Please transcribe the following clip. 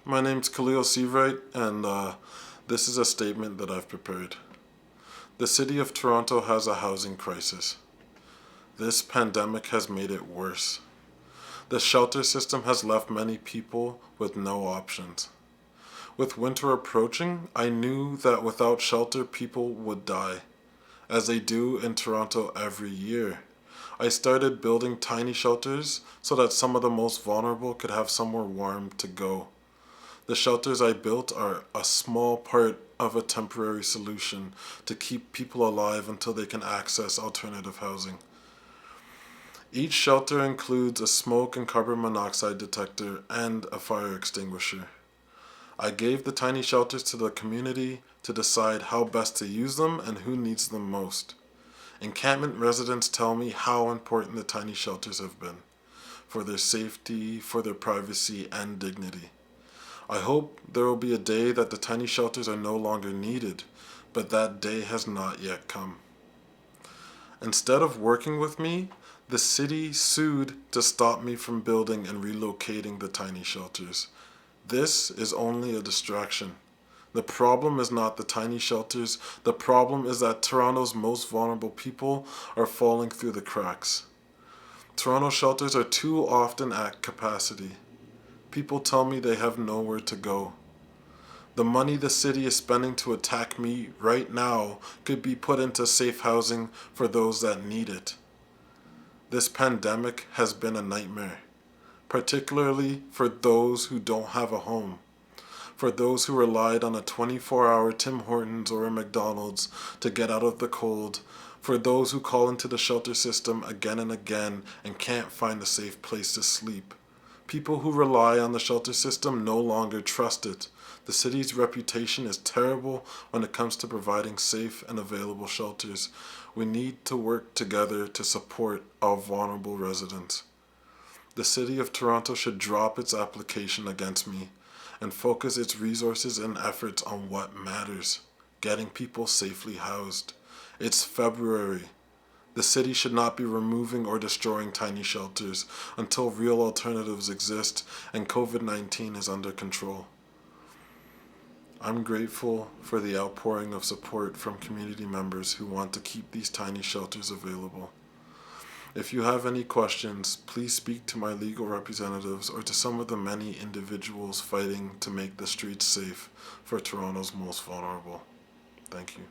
My name's Khaleel and this is a statement that I've prepared. The city of Toronto has a housing crisis. This pandemic has made it worse. The shelter system has left many people with no options. With winter approaching, I knew that without shelter, people would die, as they do in Toronto every year. I started building tiny shelters so that some of the most vulnerable could have somewhere warm to go. The shelters I built are a small part of a temporary solution to keep people alive until they can access alternative housing. Each shelter includes a smoke and carbon monoxide detector and a fire extinguisher. I gave the tiny shelters to the community to decide how best to use them and who needs them most. Encampment residents tell me how important the tiny shelters have been for their safety, for their privacy, and dignity. I hope there will be a day that the tiny shelters are no longer needed, but that day has not yet come. Instead of working with me, the city sued to stop me from building and relocating the tiny shelters. This is only a distraction. The problem is not the tiny shelters. The problem is that Toronto's most vulnerable people are falling through the cracks. Toronto shelters are too often at capacity. People tell me they have nowhere to go. The money the city is spending to attack me right now could be put into safe housing for those that need it. This pandemic has been a nightmare, particularly for those who don't have a home, for those who relied on a 24-hour Tim Hortons or a McDonald's to get out of the cold, for those who call into the shelter system again and again and can't find a safe place to sleep. People who rely on the shelter system no longer trust it. The city's reputation is terrible when it comes to providing safe and available shelters. We need to work together to support our vulnerable residents. The city of Toronto should drop its application against me and focus its resources and efforts on what matters: getting people safely housed. It's February. The city should not be removing or destroying tiny shelters until real alternatives exist and COVID-19 is under control. I'm grateful for the outpouring of support from community members who want to keep these tiny shelters available. If you have any questions, please speak to my legal representatives or to some of the many individuals fighting to make the streets safe for Toronto's most vulnerable. Thank you.